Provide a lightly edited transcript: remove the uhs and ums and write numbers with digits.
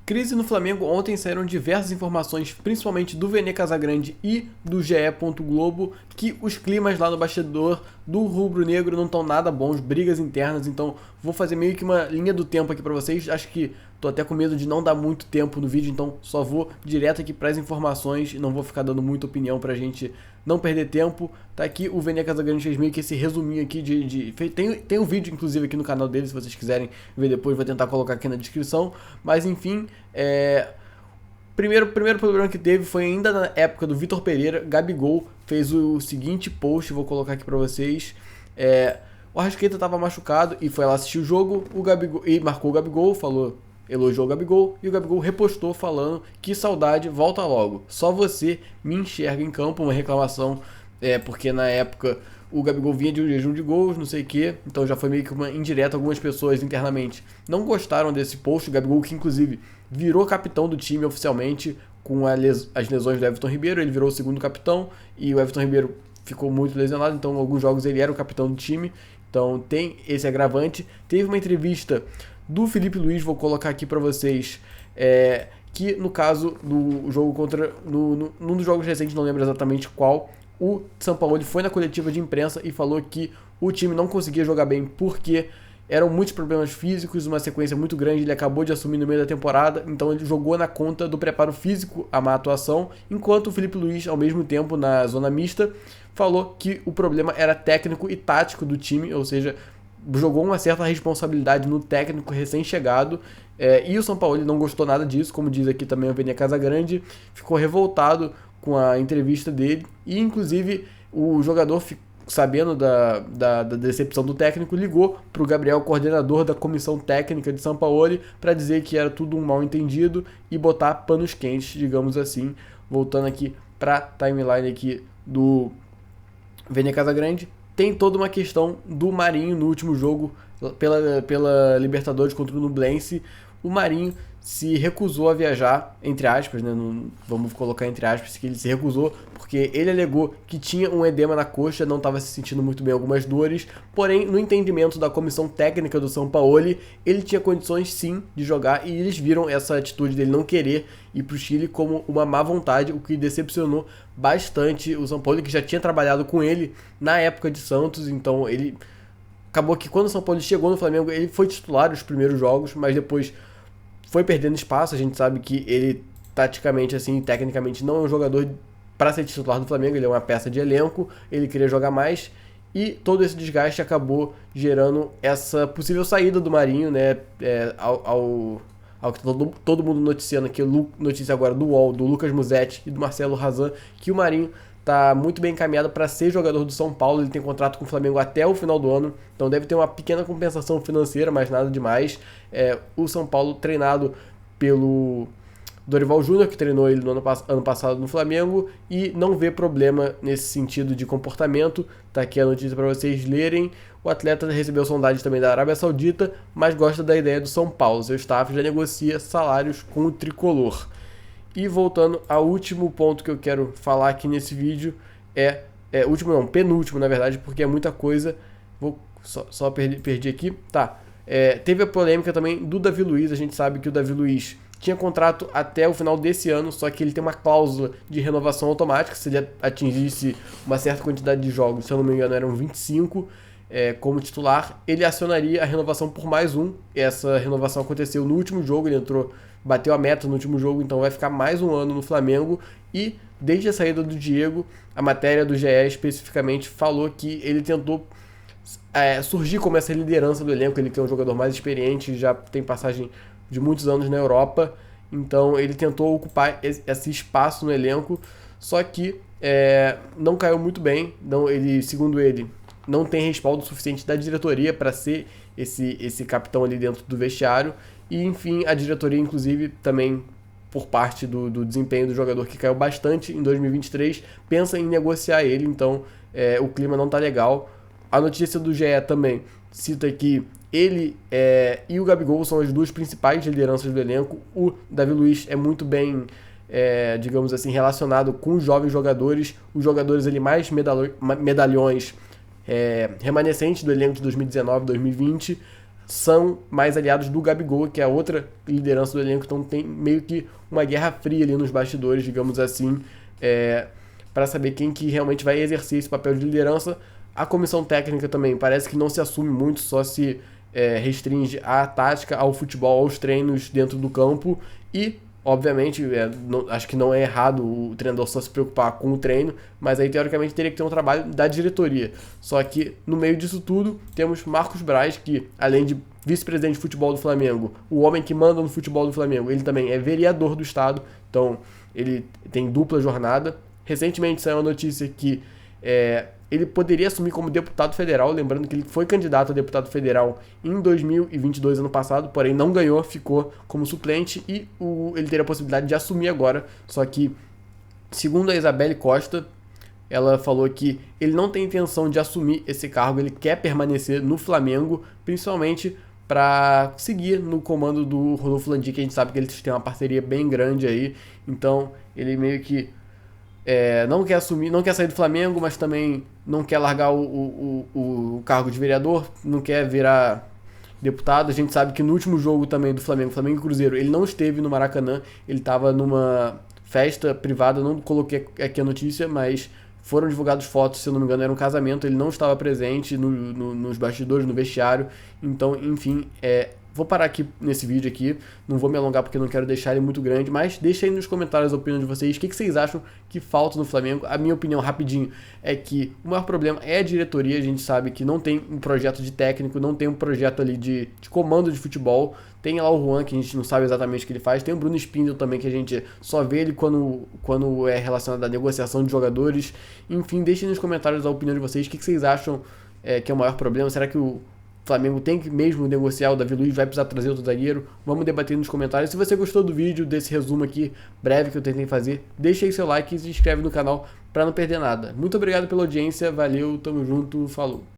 Crise no Flamengo. Ontem saíram diversas informações, principalmente do Vene Casagrande e do GE. Globo, que os climas lá no bastidor do rubro-negro não estão nada bons, brigas internas. Então vou fazer meio que uma linha do tempo aqui pra vocês. Acho que tô até com medo de não dar muito tempo no vídeo, então só vou direto aqui para as informações, não vou ficar dando muita opinião pra gente não perder tempo. Tá aqui, o Vene Casagrande fez meio que esse resuminho aqui tem um vídeo inclusive aqui no canal dele, se vocês quiserem ver depois, vou tentar colocar aqui na descrição. Mas enfim, primeiro problema que teve foi ainda na época do Vitor Pereira. Gabigol fez o seguinte post, vou colocar aqui pra vocês. O Arrascaeta tava machucado e foi lá assistir o jogo, o Gabigol, e marcou o Gabigol, elogiou o Gabigol, e o Gabigol repostou falando que saudade, volta logo, só você me enxerga em campo. Uma reclamação, porque na época o Gabigol vinha de um jejum de gols, não sei o que, então já foi meio que uma indireta. Algumas pessoas internamente não gostaram desse post. O Gabigol, que inclusive virou capitão do time oficialmente com as lesões do Everton Ribeiro, ele virou o segundo capitão, e o Everton Ribeiro ficou muito lesionado, então em alguns jogos ele era o capitão do time, então tem esse agravante. Teve uma entrevista do Felipe Luiz, vou colocar aqui pra vocês, que no caso do jogo num dos jogos recentes, não lembro exatamente qual, o Sampaoli foi na coletiva de imprensa e falou que o time não conseguia jogar bem porque eram muitos problemas físicos, uma sequência muito grande. Ele acabou de assumir no meio da temporada, então ele jogou na conta do preparo físico a má atuação, enquanto o Felipe Luiz, ao mesmo tempo, na zona mista, falou que o problema era técnico e tático do time, ou seja, jogou uma certa responsabilidade no técnico recém-chegado, e o Sampaoli não gostou nada disso, como diz aqui também o Vene Casagrande, ficou revoltado com a entrevista dele, e inclusive o jogador, sabendo da decepção do técnico, ligou para o Gabriel, coordenador da comissão técnica de Sampaoli, para dizer que era tudo um mal entendido e botar panos quentes, digamos assim. Voltando aqui para a timeline aqui do Vene Casagrande, tem toda uma questão do Marinho no último jogo pela Libertadores contra o Nublense. O Marinho se recusou a viajar, entre aspas, né? Vamos colocar entre aspas, que ele se recusou porque ele alegou que tinha um edema na coxa, não estava se sentindo muito bem, algumas dores, porém, no entendimento da comissão técnica do Sampaoli, ele tinha condições sim de jogar, e eles viram essa atitude dele não querer ir para o Chile como uma má vontade, o que decepcionou bastante o Sampaoli, que já tinha trabalhado com ele na época de Santos. Então ele acabou que quando o Sampaoli chegou no Flamengo, ele foi titular os primeiros jogos, mas depois foi perdendo espaço. A gente sabe que ele, taticamente, assim, tecnicamente, não é um jogador para ser titular do Flamengo, ele é uma peça de elenco, ele queria jogar mais, e todo esse desgaste acabou gerando essa possível saída do Marinho, né? Ao que todo mundo noticiando aqui, notícia agora do UOL, do Lucas Musetti e do Marcelo Razan, que o Marinho tá muito bem encaminhado para ser jogador do São Paulo. Ele tem contrato com o Flamengo até o final do ano, então deve ter uma pequena compensação financeira, mas nada demais. O São Paulo, treinado pelo Dorival Júnior, que treinou ele no ano passado no Flamengo, e não vê problema nesse sentido de comportamento. Tá aqui a notícia para vocês lerem. O atleta recebeu sondagem também da Arábia Saudita, mas gosta da ideia do São Paulo. Seu staff já negocia salários com o tricolor. E voltando ao último ponto que eu quero falar aqui nesse vídeo, penúltimo na verdade, porque é muita coisa. Vou só perdi aqui. Tá. Teve a polêmica também do Davi Luiz. A gente sabe que o Davi Luiz tinha contrato até o final desse ano, só que ele tem uma cláusula de renovação automática. Se ele atingisse uma certa quantidade de jogos, se eu não me engano eram 25, como titular, ele acionaria a renovação por mais um. Essa renovação aconteceu no último jogo, ele bateu a meta no último jogo, então vai ficar mais um ano no Flamengo. E desde a saída do Diego, a matéria do GE especificamente falou que ele tentou surgir como essa liderança do elenco. Ele que é um jogador mais experiente, já tem passagem de muitos anos na Europa, então ele tentou ocupar esse espaço no elenco, só que não caiu muito bem. Segundo ele, não tem respaldo suficiente da diretoria para ser esse capitão ali dentro do vestiário. E enfim, a diretoria, inclusive, também por parte do desempenho do jogador, que caiu bastante em 2023, pensa em negociar ele. Então o clima não tá legal. A notícia do GE também cita que ele e o Gabigol são as duas principais lideranças do elenco. O Davi Luiz é muito bem, digamos assim, relacionado com os jovens jogadores, os jogadores ali mais medalhões remanescentes do elenco de 2019, 2020. são mais aliados do Gabigol, que é a outra liderança do elenco, então tem meio que uma guerra fria ali nos bastidores, digamos assim, para saber quem que realmente vai exercer esse papel de liderança. A comissão técnica também parece que não se assume muito, só se restringe à tática, ao futebol, aos treinos dentro do campo e, obviamente, acho que não é errado o treinador só se preocupar com o treino, mas aí teoricamente teria que ter um trabalho da diretoria. Só que no meio disso tudo temos Marcos Braz, que além de vice-presidente de futebol do Flamengo, o homem que manda no futebol do Flamengo, ele também é vereador do estado, então ele tem dupla jornada. Recentemente saiu a notícia que ele poderia assumir como deputado federal, lembrando que ele foi candidato a deputado federal em 2022, ano passado, porém não ganhou, ficou como suplente e ele teria a possibilidade de assumir agora, só que, segundo a Isabelle Costa, ela falou que ele não tem intenção de assumir esse cargo, ele quer permanecer no Flamengo, principalmente para seguir no comando do Rodolfo Landim, que a gente sabe que eles têm uma parceria bem grande aí, então ele meio que não quer assumir, não quer sair do Flamengo, mas também não quer largar o cargo de vereador, não quer virar deputado. A gente sabe que no último jogo também do Flamengo, Flamengo e Cruzeiro, ele não esteve no Maracanã, ele estava numa festa privada, não coloquei aqui a notícia, mas foram divulgadas fotos, se eu não me engano, era um casamento, ele não estava presente nos bastidores, no vestiário, então, enfim, vou parar aqui nesse vídeo aqui, não vou me alongar porque não quero deixar ele muito grande, mas deixa aí nos comentários a opinião de vocês, o que vocês acham que falta no Flamengo. A minha opinião, rapidinho, é que o maior problema é a diretoria, a gente sabe que não tem um projeto de técnico, não tem um projeto ali de comando de futebol, tem lá o Juan, que a gente não sabe exatamente o que ele faz, tem o Bruno Spindel também, que a gente só vê ele quando é relacionado à negociação de jogadores. Enfim, deixem nos comentários a opinião de vocês, o que vocês acham que é o maior problema, será que o Flamengo tem que mesmo negociar o Davi Luiz, vai precisar trazer outro zagueiro? Vamos debater nos comentários. Se você gostou do vídeo, desse resumo aqui breve que eu tentei fazer, deixa aí seu like e se inscreve no canal para não perder nada. Muito obrigado pela audiência, valeu, tamo junto, falou!